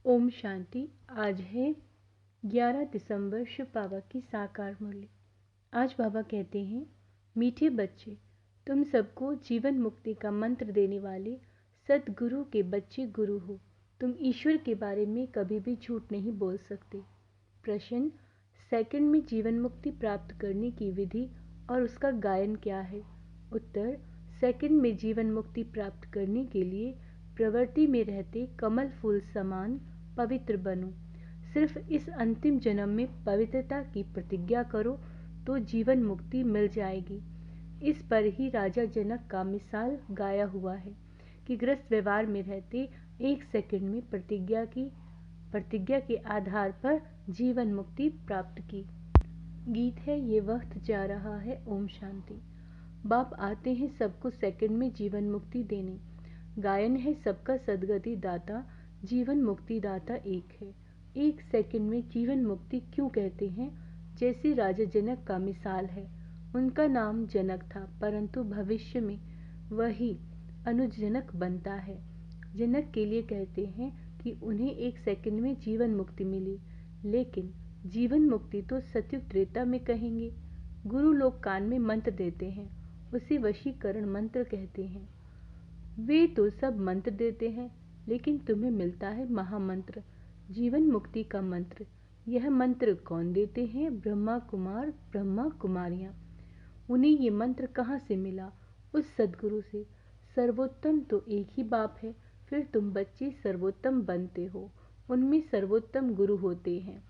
ओम शांति। आज है 11 दिसंबर, शिव बाबा की साकार मुरली। आज बाबा कहते हैं, मीठे बच्चे, तुम सबको जीवन मुक्ति का मंत्र देने वाले सद्गुरु के बच्चे गुरु हो। तुम ईश्वर के बारे में कभी भी झूठ नहीं बोल सकते। प्रश्न, सेकंड में जीवन मुक्ति प्राप्त करने की विधि और उसका गायन क्या है? उत्तर, सेकंड में जीवन मुक्ति प्राप्त करने के लिए प्रवृत्ति में रहते कमल फूल समान पवित्र बनो। सिर्फ इस अंतिम जन्म में पवित्रता की प्रतिज्ञा करो तो जीवन मुक्ति मिल जाएगी। इस पर ही राजा जनक का मिसाल गाया हुआ है कि गृहस्थ व्यवहार में रहते एक सेकंड में प्रतिज्ञा के आधार पर जीवन मुक्ति प्राप्त की। गीत है, ये वक्त जा रहा है, ओम शांति। बाप आते हैं सबको सेकंड में जीवन मुक्ति देने। गायन है, सबका सदगति दाता जीवन मुक्ति दाता एक है। एक सेकंड में जीवन मुक्ति क्यों कहते हैं? जैसे राजा जनक का मिसाल है। उनका नाम जनक था, परंतु भविष्य में वही अनुज जनक बनता है। जनक के लिए कहते हैं कि उन्हें एक सेकंड में जीवन मुक्ति मिली, लेकिन जीवन मुक्ति तो सतयुग त्रेता में कहेंगे। गुरु लोग कान में मंत्र देते हैं, उसे वशीकरण मंत्र कहते हैं। वे तो सब मंत्र देते हैं, लेकिन तुम्हें मिलता है महामंत्र, जीवन मुक्ति का मंत्र। यह मंत्र कौन देते हैं? ब्रह्मा कुमार, ब्रह्मा कुमारियाँ। उन्हें ये मंत्र कहाँ से मिला? उस सदगुरु से। सर्वोत्तम तो एक ही बाप है, फिर तुम बच्चे सर्वोत्तम बनते हो, उनमें सर्वोत्तम गुरु होते हैं।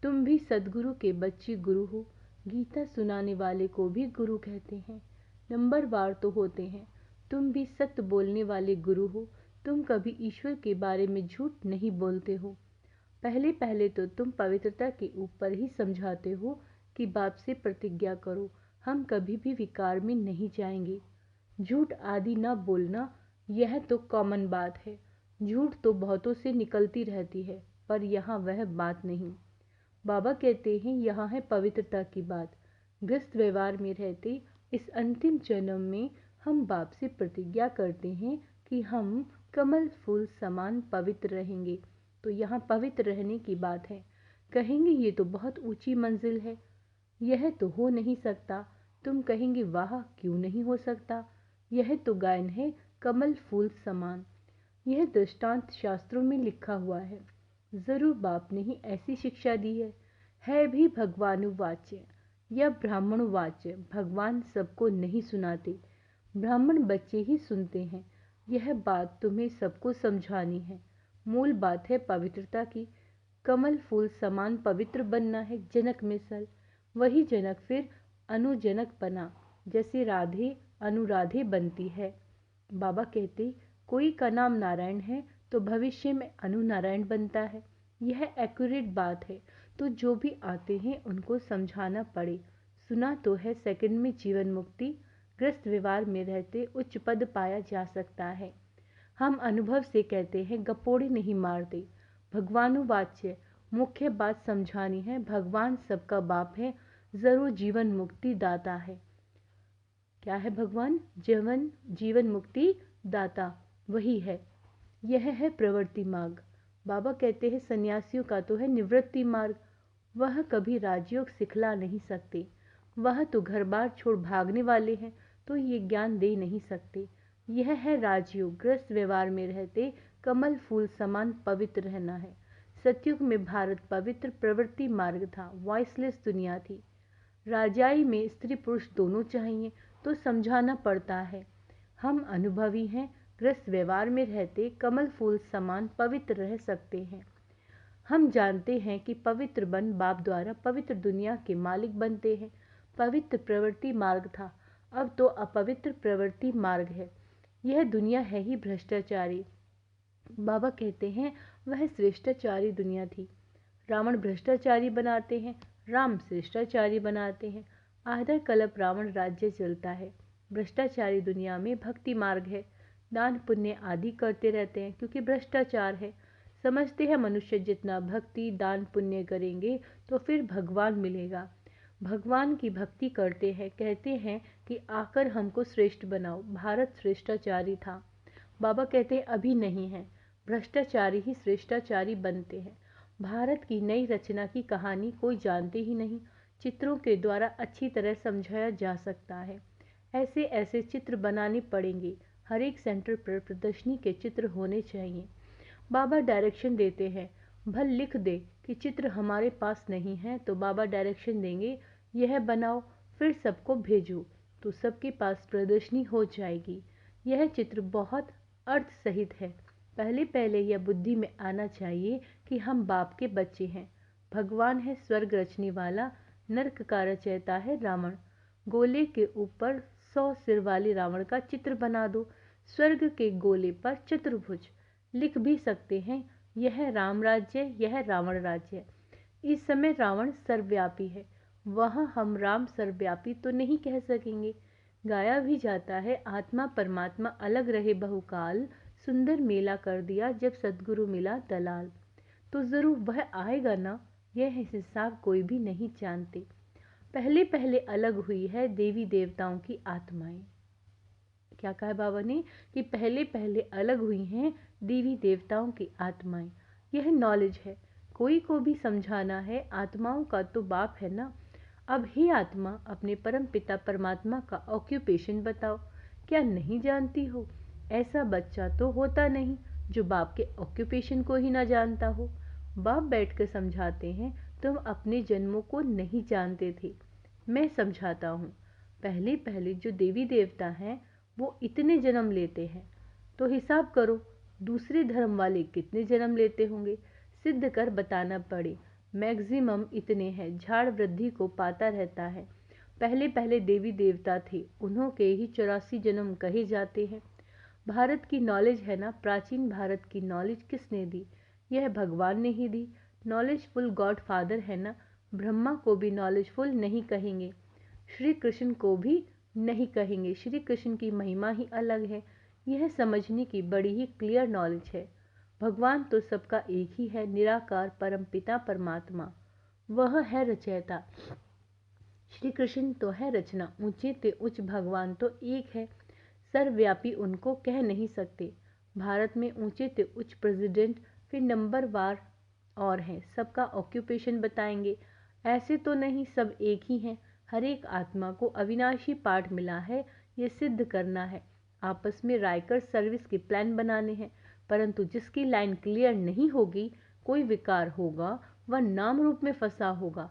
तुम भी सदगुरु के बच्चे गुरु हो। गीता सुनाने वाले को भी गुरु कहते हैं। नंबरवार तो होते हैं। तुम भी सत्य बोलने वाले गुरु हो। तुम कभी ईश्वर के बारे में झूठ नहीं बोलते हो। पहले पहले तो तुम पवित्रता के ऊपर ही समझाते हो कि बाप से प्रतिज्ञा करो, हम कभी भी विकार में नहीं जाएंगे। झूठ आदि न बोलना, यह तो कॉमन बात है। झूठ तो बहुतों से निकलती रहती है, पर यहाँ वह बात नहीं। बाबा कहते हैं, यहाँ है पवित्रता की बात। गृहस्थ व्यवहार में रहते इस अंतिम जन्म में हम बाप से प्रतिज्ञा करते हैं कि हम कमल फूल समान पवित्र रहेंगे। तो यहाँ पवित्र रहने की बात है। कहेंगे ये तो बहुत ऊंची मंजिल है, यह तो हो नहीं सकता। तुम कहेंगे वाह, क्यों नहीं हो सकता? यह तो गायन है, कमल फूल समान। यह दृष्टांत शास्त्रों में लिखा हुआ है। जरूर बाप ने ही ऐसी शिक्षा दी है भी भगवानुवाच्य या ब्राह्मणवाच्य। भगवान सबको नहीं सुनाते, ब्राह्मण बच्चे ही सुनते हैं। यह बात तुम्हें सबको समझानी है। मूल बात है पवित्रता की। कमल फूल समान पवित्र बनना है। जनक मिसल, वही जनक फिर अनुजनक बना, जैसे राधे अनुराधे बनती है। बाबा कहते, कोई का नाम नारायण है तो भविष्य में अनु नारायण बनता है। यह एक्यूरेट बात है, तो जो भी आते हैं उनको समझाना पड़े। सुना तो है सेकंड में जीवन मुक्ति, गृहस्थ व्यवहार में रहते उच्च पद पाया जा सकता है। हम अनुभव से कहते हैं, गपोड़े नहीं मारते। भगवानुवाच्य मुख्य बात समझानी है। भगवान सबका बाप है, जरूर जीवन मुक्ति दाता है। क्या है भगवान? जीवन मुक्ति दाता वही है। यह है प्रवृत्ति मार्ग। बाबा कहते हैं, सन्यासियों का तो है निवृत्ति मार्ग। वह कभी राजयोग सिखला नहीं सकते। वह तो घर बार छोड़ भागने वाले हैं, तो ये ज्ञान दे नहीं सकते। यह है राजयोग। गृहस्थ व्यवहार में रहते कमल फूल समान पवित्र रहना है। सतयुग में भारत पवित्र प्रवृत्ति मार्ग था, वॉइसलेस दुनिया थी। राजाई में स्त्री पुरुष दोनों चाहिए, तो समझाना पड़ता है। हम अनुभवी हैं, गृहस्थ व्यवहार में रहते कमल फूल समान पवित्र रह सकते हैं। हम जानते हैं कि पवित्र बन बाप द्वारा पवित्र दुनिया के मालिक बनते हैं। पवित्र प्रवृत्ति मार्ग था, अब तो अपवित्र प्रवृत्ति मार्ग है। यह दुनिया है ही भ्रष्टाचारी। बाबा कहते हैं, वह श्रेष्ठाचारी दुनिया थी। रावण भ्रष्टाचारी बनाते हैं, राम श्रेष्ठाचारी बनाते हैं। आधा कल्प रावण राज्य चलता है। भ्रष्टाचारी दुनिया में भक्ति मार्ग है। दान पुण्य आदि करते रहते हैं, क्योंकि भ्रष्टाचार है। समझते हैं मनुष्य जितना भक्ति दान पुण्य करेंगे तो फिर भगवान मिलेगा। भगवान की भक्ति करते हैं, कहते हैं कि आकर हमको श्रेष्ठ बनाओ। भारत श्रेष्ठाचारी था। बाबा कहते हैं, अभी नहीं है। भ्रष्टाचारी ही श्रेष्ठाचारी बनते हैं। भारत की नई रचना की कहानी कोई जानते ही नहीं, चित्रों के द्वारा अच्छी तरह समझाया जा सकता है। ऐसे ऐसे चित्र बनाने पड़ेंगे, हर एक सेंटर पर प्रदर्शनी के चित्र होने चाहिए। बाबा डायरेक्शन देते हैं, भल लिख दे कि चित्र हमारे पास नहीं है तो बाबा डायरेक्शन देंगे, यह बनाओ फिर सबको भेजो, तो सबके पास प्रदर्शनी हो जाएगी। यह चित्र बहुत अर्थ सहित है। पहले पहले यह बुद्धि में आना चाहिए कि हम बाप के बच्चे हैं। भगवान है स्वर्ग रचने वाला, नरक का रचयिता है रावण। गोले के ऊपर 100 सिर वाले रावण का चित्र बना दो, स्वर्ग के गोले पर चतुर्भुज। लिख भी सकते हैं, यह राम राज्य, यह रावण राज्य। इस समय रावण सर्वव्यापी है, वहाँ हम राम सर्वव्यापी तो नहीं कह सकेंगे। गाया भी जाता है, आत्मा परमात्मा अलग रहे बहुकाल, सुंदर मेला कर दिया जब सदगुरु मिला दलाल। तो जरूर वह आएगा ना, यह हिसाब कोई भी नहीं जानते। पहले पहले अलग हुई है देवी देवताओं की आत्माएं। क्या कहा बाबा ने कि पहले पहले अलग हुई हैं देवी देवताओं की आत्माएं। यह नॉलेज है, कोई को भी समझाना है, आत्माओं का तो बाप है ना। अब ही आत्मा अपने परम पिता परमात्मा का ऑक्यूपेशन बताओ, क्या नहीं जानती हो? ऐसा बच्चा तो होता नहीं जो बाप के ऑक्यूपेशन को ही ना जानता हो। बाप बैठकर समझाते हैं, तुम अपने जन्मों को नहीं जानते थे, मैं समझाता हूँ। पहले पहले जो देवी देवता हैं वो इतने जन्म लेते हैं, तो हिसाब करो दूसरे धर्म वाले कितने जन्म लेते होंगे, सिद्ध कर बताना पड़े। मैक्सिमम इतने हैं, झाड़ वृद्धि को पाता रहता है। पहले पहले देवी देवता थे, उन्हों के ही 84 जन्म कहे जाते हैं। भारत की नॉलेज है ना, प्राचीन भारत की नॉलेज किसने दी? यह भगवान ने ही दी। नॉलेजफुल गॉड फादर है ना, ब्रह्मा को भी नॉलेजफुल नहीं कहेंगे, श्री कृष्ण को भी नहीं कहेंगे। श्री कृष्ण की महिमा ही अलग है, यह समझने की बड़ी ही क्लियर नॉलेज है। भगवान तो सबका एक ही है, निराकार परम पिता परमात्मा, वह है रचयिता। श्री कृष्ण तो है रचना, ऊंचे ते उच्च भगवान तो एक है, सर्वव्यापी उनको कह नहीं सकते। भारत में ऊंचे ते उच्च प्रेसिडेंट फिर नंबर वार और हैं, सबका ऑक्यूपेशन बताएंगे। ऐसे तो नहीं, सब एक ही हैं। हर एक आत्मा को अविनाशी पाठ मिला है, ये सिद्ध करना है। आपस में राय कर सर्विस के प्लान बनाने हैं, परंतु जिसकी लाइन क्लियर नहीं होगी, कोई विकार होगा, वह नाम रूप में फंसा होगा,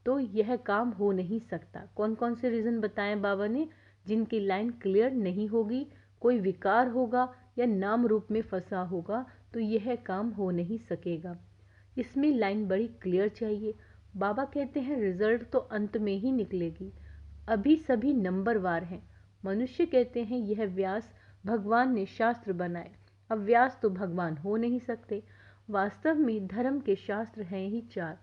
तो यह काम हो नहीं सकता। कौन कौन से रीजन बताएं बाबा ने? जिनकी लाइन क्लियर नहीं होगी, कोई विकार होगा या नाम रूप में फंसा होगा, तो यह काम हो नहीं सकेगा। इसमें लाइन बड़ी क्लियर चाहिए। बाबा कहते हैं रिजल्ट तो अंत में ही निकलेगी, अभी सभी नंबरवार हैं। मनुष्य कहते हैं यह व्यास भगवान ने शास्त्र बनाए, अब व्यास तो भगवान हो नहीं सकते। वास्तव में धर्म के शास्त्र हैं ही 4।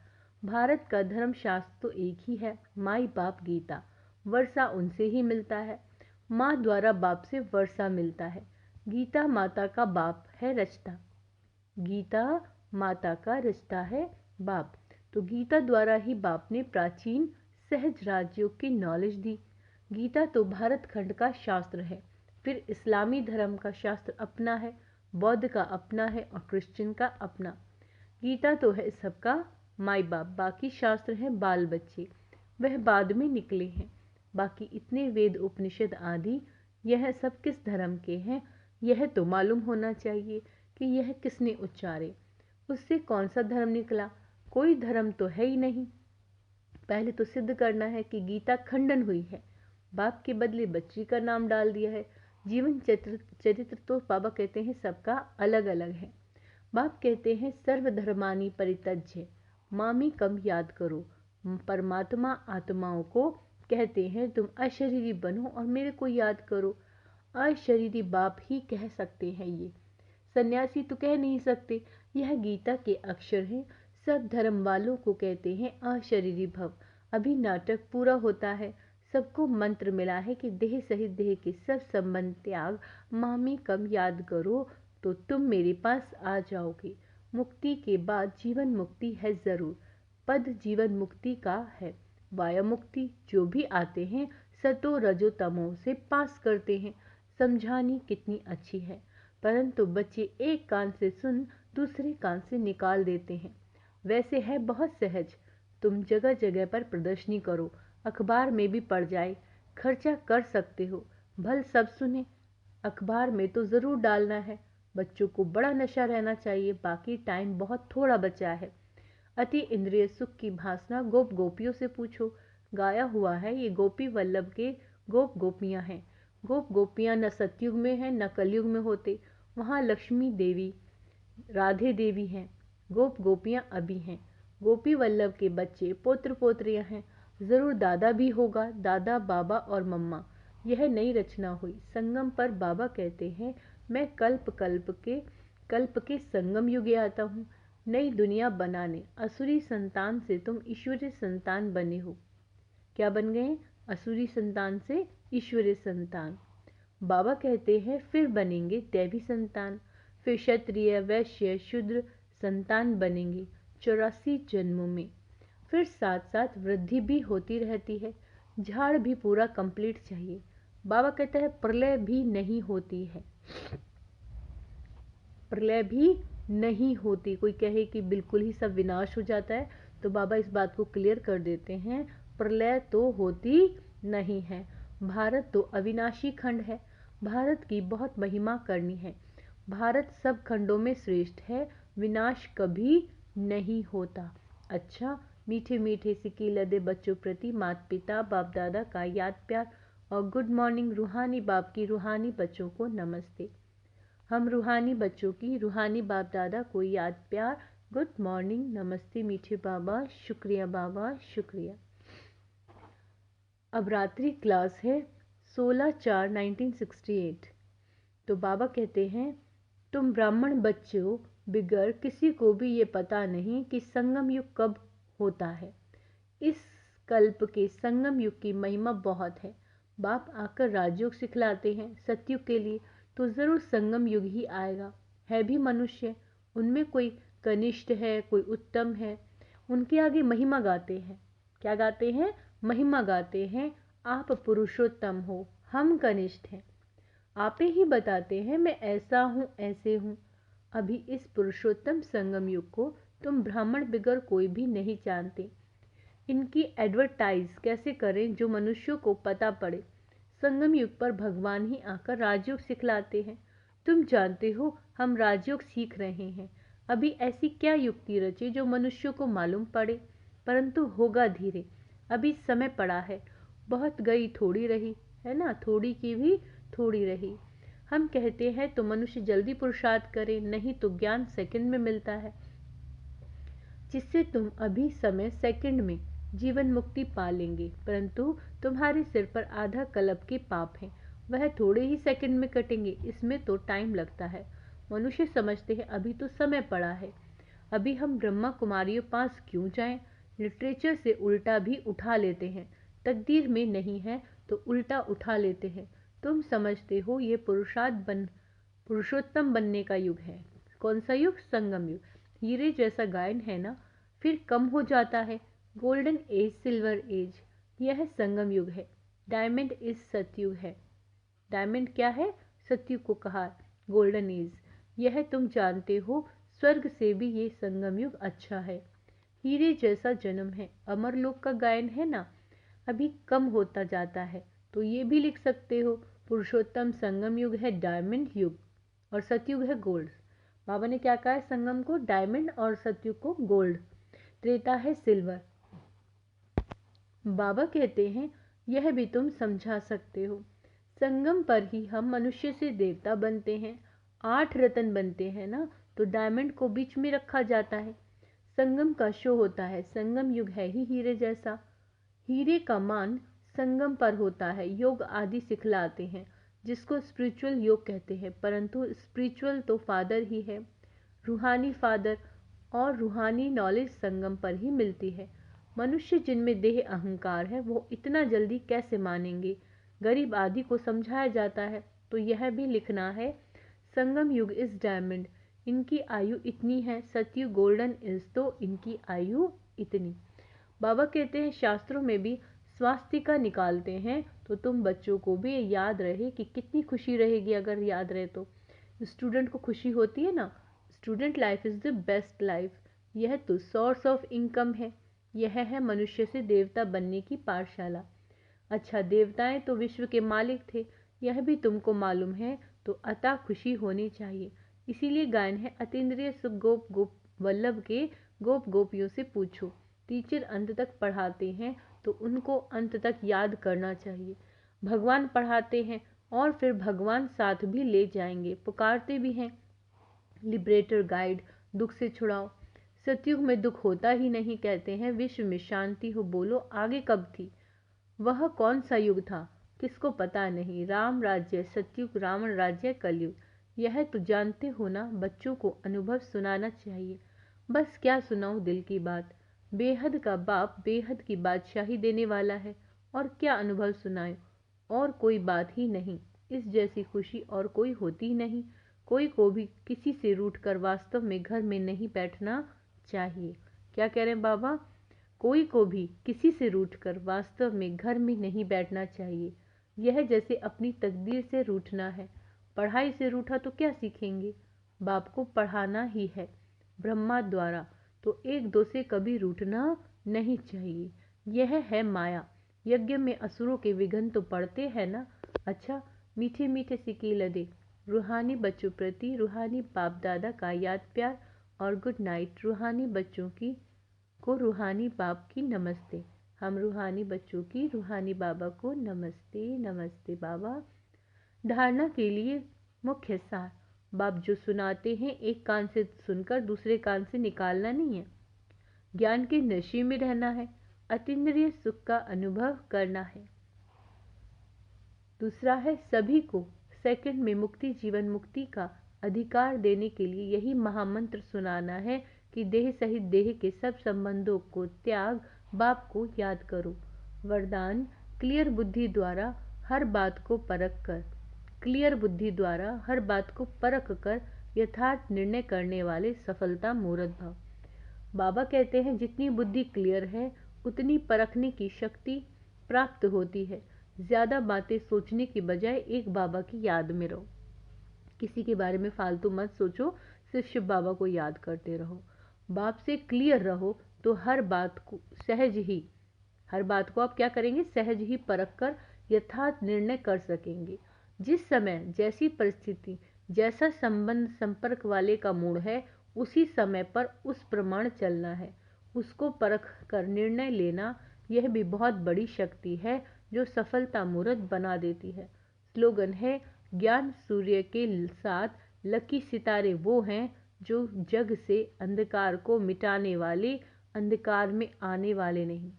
भारत का धर्म शास्त्र तो एक ही है, माई बाप गीता। वर्षा उनसे ही मिलता है, माँ द्वारा बाप से वर्षा मिलता है। गीता माता का बाप है रचता, गीता माता का रचता है बाप। तो गीता द्वारा ही बाप ने प्राचीन सहज राजयोग की नॉलेज दी। गीता तो भारत खंड का शास्त्र है, फिर इस्लामी धर्म का शास्त्र अपना है, बौद्ध का अपना है और क्रिश्चियन का अपना। गीता तो है सबका माई बाप, बाकी शास्त्र हैं बाल बच्चे, वह बाद में निकले हैं। बाकी इतने वेद उपनिषद आदि, यह सब किस धर्म के हैं, यह तो मालूम होना चाहिए कि यह किसने उच्चारे, उससे कौन सा धर्म निकला। कोई धर्म तो है ही नहीं। पहले तो सिद्ध करना है कि गीता खंडन हुई है, बाप के बदले बच्ची का नाम डाल दिया है। जीवन चरित्र तो बाबा कहते हैं सबका अलग अलग है। बाप कहते हैं सर्वधर्मानि परित्यज्य मामी कम याद करो। परमात्मा आत्माओं को कहते हैं तुम अशरीरी बनो और मेरे को याद करो। अशरीरी बाप ही कह सकते हैं, ये सन्यासी तो कह नहीं सकते। यह गीता के अक्षर हैं, सब धर्म वालों को कहते हैं अशरीरी भव। अभी नाटक पूरा होता है, सबको मंत्र मिला है कि देह सहित देह के सब संबंध त्याग, मामी कम याद करो तो तुम मेरे पास आ जाओगे। मुक्ति के बाद जीवन मुक्ति है जरूर, पद जीवन मुक्ति का है। वाया मुक्ति जो भी आते हैं सतो रजो तमो से पास करते हैं। समझानी कितनी अच्छी है, परंतु बच्चे एक कान से सुन दूसरे कान से निकाल देते हैं। वैसे है बहुत सहज। तुम जगह जगह पर प्रदर्शनी करो, अखबार में भी पड़ जाए, खर्चा कर सकते हो, भल सब सुने। अखबार में तो ज़रूर डालना है। बच्चों को बड़ा नशा रहना चाहिए, बाकी टाइम बहुत थोड़ा बचा है। अति इंद्रिय सुख की भासना गोप गोपियों से पूछो। गाया हुआ है, ये गोपी वल्लभ के गोप गोपियाँ हैं। गोप गोपियाँ न सतयुग में हैं न कलयुग में होते। वहाँ लक्ष्मी देवी राधे देवी हैं, गोप गोपियाँ अभी हैं। गोपी वल्लभ के बच्चे पोत्र पोत्रियाँ हैं। ज़रूर दादा भी होगा, दादा बाबा और मम्मा। यह नई रचना हुई। संगम पर बाबा कहते हैं, मैं कल्प के संगम युगे आता हूँ, नई दुनिया बनाने। असुरी संतान से तुम ईश्वरीय संतान बने हो। क्या बन गए? असुरी संतान से ईश्वरीय संतान। बाबा कहते हैं फिर बनेंगे दैवी संतान, फिर क्षत्रिय वैश्य शूद्र संतान बनेंगे 84 जन्मों में। फिर साथ साथ वृद्धि भी होती रहती है। झाड़ भी पूरा कंप्लीट चाहिए। बाबा कहता है प्रलय भी नहीं होती है, प्रलय भी नहीं होती। कोई कहे कि बिल्कुल ही सब विनाश हो जाता है, तो बाबा इस बात को क्लियर कर देते हैं, प्रलय तो होती नहीं है। भारत तो अविनाशी खंड है। भारत की बहुत महिमा करनी है। भारत सब खंडों में श्रेष्ठ है, विनाश कभी नहीं होता। अच्छा, मीठे मीठे सिक्के लदे बच्चों प्रति माता पिता बाप दादा का याद प्यार और गुड मॉर्निंग। रूहानी बाप की रूहानी बच्चों को नमस्ते। हम रूहानी बच्चों की रूहानी बाप दादा को याद प्यार, गुड मॉर्निंग, नमस्ते मीठे बाबा, शुक्रिया बाबा, शुक्रिया। अब रात्रि क्लास है 16/4/1968। तो बाबा कहते हैं, तुम ब्राह्मण बच्चों बिगर किसी को भी ये पता नहीं कि संगम युग कब होता है। इस कल्प के संगम युग की महिमा बहुत है। बाप आकर राजयोग सिखलाते हैं। सतयुग के लिए तो ज़रूर संगम युग ही आएगा। है भी मनुष्य, उनमें कोई कनिष्ठ है, कोई उत्तम है। उनके आगे महिमा गाते हैं। क्या गाते हैं? महिमा गाते हैं। आप पुरुषोत्तम हो, हम कनिष्ठ हैं। आपे ही बताते हैं मैं ऐसा हूँ, ऐसे हूँ। अभी इस पुरुषोत्तम संगम युग को तुम ब्राह्मण बिगर कोई भी नहीं जानते। इनकी एडवर्टाइज कैसे करें जो मनुष्यों को पता पड़े। संगम युग पर भगवान ही आकर राजयोग सिखलाते हैं। तुम जानते हो हम राजयोग सीख रहे हैं। अभी ऐसी क्या युक्ति रचे जो मनुष्यों को मालूम पड़े, परंतु होगा धीरे। अभी समय पड़ा है। बहुत गई थोड़ी रही है ना, थोड़ी की भी थोड़ी रही। हम कहते हैं तो मनुष्य जल्दी पुरुषार्थ करे, नहीं तो ज्ञान सेकंड में मिलता है, जिससे तुम अभी समय सेकंड में जीवन मुक्ति पा लेंगे। परंतु तुम्हारे सिर पर आधा कल्प के पाप हैं, वह थोड़े ही सेकंड में कटेंगे। इसमें तो टाइम लगता है। मनुष्य समझते हैं अभी तो समय पड़ा है, अभी हम ब्रह्मा कुमारियों पास क्यों जाएं। लिटरेचर से उल्टा भी उठा लेते हैं। तकदीर में नहीं है तो उल्टा उठा लेते हैं। तुम समझते हो ये पुरुषोत्तम बनने का युग है। कौन सा युग? संगम युग। हीरे जैसा गायन है ना, फिर कम हो जाता है। गोल्डन एज, सिल्वर एज, यह संगम युग है। डायमंड इज सतयुग है। डायमंड क्या है? सतयुग को कहा गोल्डन एज। यह तुम जानते हो। स्वर्ग से भी ये संगम युग अच्छा है। हीरे जैसा जन्म है। अमरलोक का गायन है ना, अभी कम होता जाता है। तो ये भी लिख सकते हो, पुरुषोत्तम संगम युग है डायमंड युग और सतयुग है गोल्ड। बाबा ने क्या कहा है? संगम को डायमंड और सतयुग को गोल्ड। त्रेता है सिल्वर। बाबा कहते हैं यह भी तुम समझा सकते हो। संगम पर ही हम मनुष्य से देवता बनते हैं। 8 रत्न बनते हैं ना, तो डायमंड को बीच में रखा जाता है। संगम का शो होता है। संगम युग है ही हीरे जैसा। हीरे का मान संगम पर होता है। योग आदि सिखलाते हैं, जिसको स्पिरिचुअल योग कहते हैं, परंतु स्पिरिचुअल तो फादर ही है, रूहानी फादर, और रूहानी नॉलेज संगम पर ही मिलती है। मनुष्य जिनमें देह अहंकार है वो इतना जल्दी कैसे मानेंगे। गरीब आदि को समझाया जाता है। तो यह भी लिखना है, संगम युग इज डायमंड, इनकी आयु इतनी है। सतयुग गोल्डन इज, तो इनकी आयु इतनी। बाबा कहते हैं शास्त्रों में भी स्वास्तिका निकालते हैं, तो तुम बच्चों को भी याद रहे कि कितनी खुशी रहेगी अगर याद रहे तो। स्टूडेंट को खुशी होती है ना, student life is the best life. यह तो सोर्स ऑफ इनकम है। यह है मनुष्य से देवता बनने की पाठशाला। अच्छा, देवताएं तो विश्व के मालिक थे, यह भी तुमको मालूम है, तो अतः खुशी होनी चाहिए। इसीलिए गायन है, अतीन्द्रिय सुख गोप गोप वल्लभ के गोप गोपियों से पूछो। टीचर अंत तक पढ़ाते हैं तो उनको अंत तक याद करना चाहिए। भगवान पढ़ाते हैं और फिर भगवान साथ भी ले जाएंगे, पुकारते भी हैं, लिबरेटर गाइड, दुख से छुड़ाओ। सतयुग में दुख होता ही नहीं, कहते हैं विश्व में शांति हो। बोलो आगे कब थी? वह कौन सा युग था, किसको पता नहीं। राम राज्य सतयुग, रावण राज्य कलयुग। यह तो जानते हो ना, बच्चों को अनुभव सुनाना चाहिए। बस क्या सुनाऊं दिल की बात। बेहद का बाप बेहद की बादशाही देने वाला है, और क्या अनुभव सुनाए। और कोई बात ही नहीं, इस जैसी खुशी और कोई होती नहीं। कोई को भी किसी से रूठकर वास्तव में घर में नहीं बैठना चाहिए। क्या कह रहे हैं बाबा? कोई को भी किसी से रूठकर वास्तव में घर में नहीं बैठना चाहिए। यह जैसे अपनी तकदीर से रूठना है। पढ़ाई से रूठा तो क्या सीखेंगे? बाप को पढ़ाना ही है ब्रह्मा द्वारा, तो एक दो से कभी रूठना नहीं चाहिए। यह है माया। यज्ञ में असुरों के विघ्न तो पड़ते हैं ना। अच्छा, मीठे मीठे सिक्के लदे रूहानी बच्चों प्रति रूहानी बाप दादा का याद प्यार और गुड नाइट। रूहानी बच्चों की को रूहानी बाप की नमस्ते। हम रूहानी बच्चों की रूहानी बाबा को नमस्ते। नमस्ते बाबा। धारणा के लिए मुख्य सार। बाप जो सुनाते हैं एक कान से सुनकर दूसरे कान से निकालना नहीं है। ज्ञान के नशे में रहना है, अतीन्द्रिय सुख का अनुभव करना है। दूसरा है सभी को सेकंड में मुक्ति, जीवन मुक्ति का अधिकार देने के लिए यही महामंत्र सुनाना है कि देह सहित देह के सब संबंधों को त्याग, बाप को याद करो। वरदान, क्लियर बुद्धि द्वारा हर बात को परख कर, क्लियर बुद्धि द्वारा हर बात को परख कर यथार्थ निर्णय करने वाले सफलता मूर्त भव। बाबा कहते हैं जितनी बुद्धि क्लियर है उतनी परखने की शक्ति प्राप्त होती है। ज़्यादा बातें सोचने की बजाय एक बाबा की याद में रहो। किसी के बारे में फालतू मत सोचो, सिर्फ शिव बाबा को याद करते रहो। बाप से क्लियर रहो तो हर बात को आप क्या करेंगे? सहज ही परख कर यथार्थ निर्णय कर सकेंगे। जिस समय जैसी परिस्थिति, जैसा संबंध संपर्क वाले का मूड है, उसी समय पर उस प्रमाण चलना है, उसको परख कर निर्णय लेना। यह भी बहुत बड़ी शक्ति है जो सफलता मूर्त बना देती है। स्लोगन है, ज्ञान सूर्य के साथ लकी सितारे वो हैं जो जग से अंधकार को मिटाने वाले, अंधकार में आने वाले नहीं।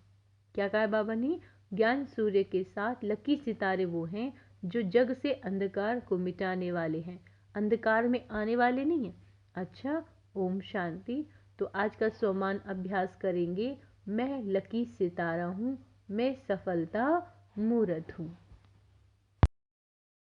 क्या कहा है बाबा ने? ज्ञान सूर्य के साथ लकी सितारे वो हैं जो जग से अंधकार को मिटाने वाले हैं, अंधकार में आने वाले नहीं हैं। अच्छा, ओम शांति। तो आज का स्वमान अभ्यास करेंगे। मैं लकी सितारा हूँ, मैं सफलता मूर्त हूँ।